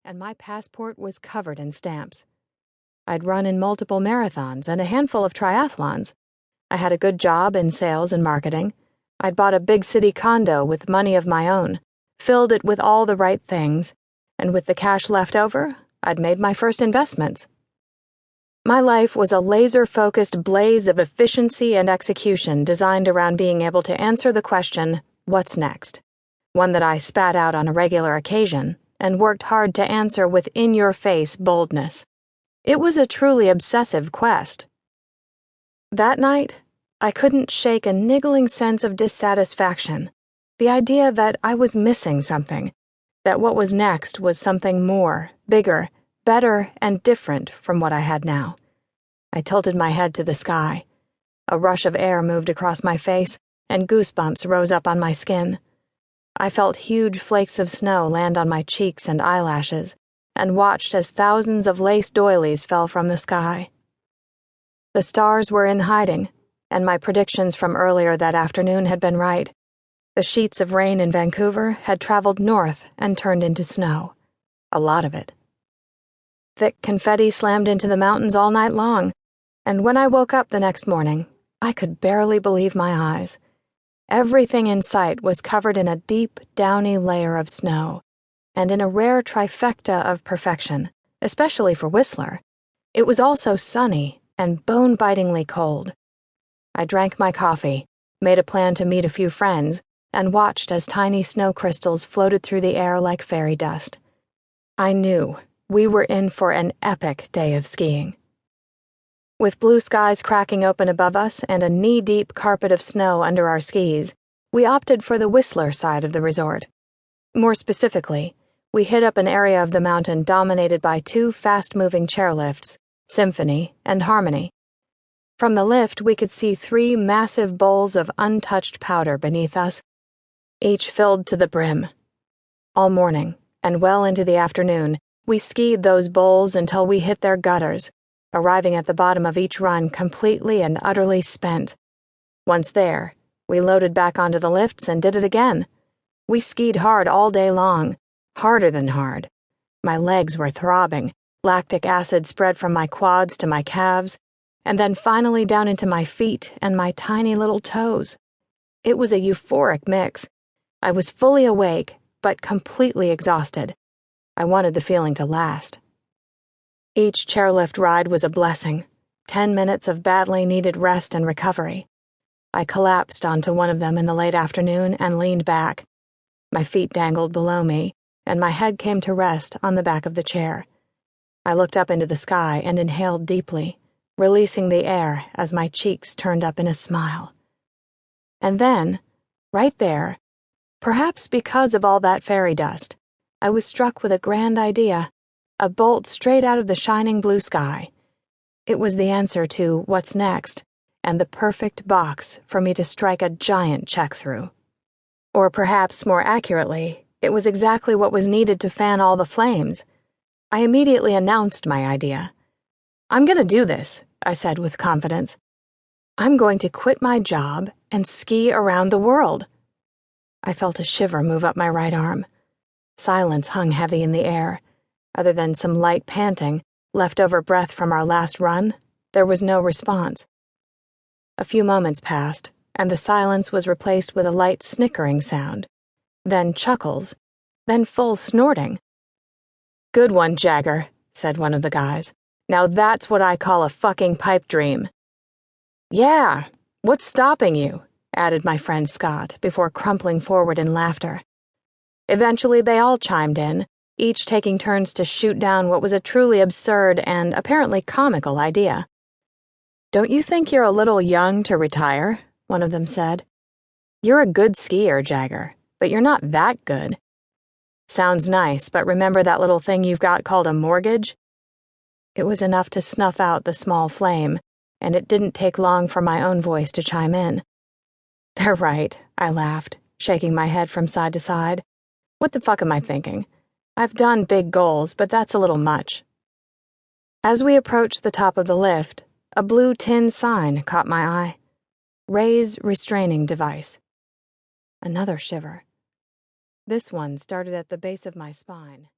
and my passport was covered in stamps. I'd run in multiple marathons and a handful of triathlons. I had a good job in sales and marketing. I'd bought a big city condo with money of my own, filled it with all the right things, and with the cash left over, I'd made my first investments. My life was a laser-focused blaze of efficiency and execution designed around being able to answer the question, what's next? One that I spat out on a regular occasion and worked hard to answer with in-your-face boldness. It was a truly obsessive quest. That night, I couldn't shake a niggling sense of dissatisfaction, the idea that I was missing something, that what was next was something more, bigger, better, and different from what I had now. I tilted my head to the sky. A rush of air moved across my face, and goosebumps rose up on my skin. I felt huge flakes of snow land on my cheeks and eyelashes, and watched as thousands of lace doilies fell from the sky. The stars were in hiding, and my predictions from earlier that afternoon had been right. The sheets of rain in Vancouver had traveled north and turned into snow. A lot of it. Thick confetti slammed into the mountains all night long, and when I woke up the next morning, I could barely believe my eyes. Everything in sight was covered in a deep, downy layer of snow, and in a rare trifecta of perfection, especially for Whistler, it was also sunny and bone-bitingly cold. I drank my coffee, made a plan to meet a few friends, and watched as tiny snow crystals floated through the air like fairy dust. I knew we were in for an epic day of skiing. With blue skies cracking open above us and a knee-deep carpet of snow under our skis, we opted for the Whistler side of the resort. More specifically, we hit up an area of the mountain dominated by two fast-moving chairlifts, Symphony and Harmony. From the lift, we could see three massive bowls of untouched powder beneath us, each filled to the brim. All morning, and well into the afternoon, we skied those bowls until we hit their gutters, arriving at the bottom of each run completely and utterly spent. Once there, we loaded back onto the lifts and did it again. We skied hard all day long, harder than hard. My legs were throbbing, lactic acid spread from my quads to my calves, and then finally down into my feet and my tiny little toes. It was a euphoric mix. I was fully awake, but completely exhausted. I wanted the feeling to last. Each chairlift ride was a blessing, 10 minutes of badly needed rest and recovery. I collapsed onto one of them in the late afternoon and leaned back. My feet dangled below me, and my head came to rest on the back of the chair. I looked up into the sky and inhaled deeply, releasing the air as my cheeks turned up in a smile. And then, right there, perhaps because of all that fairy dust, I was struck with a grand idea, a bolt straight out of the shining blue sky. It was the answer to what's next, and the perfect box for me to strike a giant check through. Or perhaps more accurately, it was exactly what was needed to fan all the flames. I immediately announced my idea. "I'm going to do this," I said with confidence. "I'm going to quit my job and ski around the world." I felt a shiver move up my right arm. Silence hung heavy in the air. Other than some light panting, leftover breath from our last run, there was no response. A few moments passed, and the silence was replaced with a light snickering sound, then chuckles, then full snorting. "Good one, Jagger," said one of the guys. "Now that's what I call a fucking pipe dream." "Yeah, what's stopping you?" added my friend Scott before crumpling forward in laughter. Eventually they all chimed in, each taking turns to shoot down what was a truly absurd and apparently comical idea. "Don't you think you're a little young to retire?" one of them said. "You're a good skier, Jagger, but you're not that good." "Sounds nice, but remember that little thing you've got called a mortgage?" It was enough to snuff out the small flame, and it didn't take long for my own voice to chime in. "They're right," I laughed, shaking my head from side to side. "What the fuck am I thinking? I've done big goals, but that's a little much." As we approached the top of the lift, a blue tin sign caught my eye. Ray's restraining device. Another shiver. This one started at the base of my spine.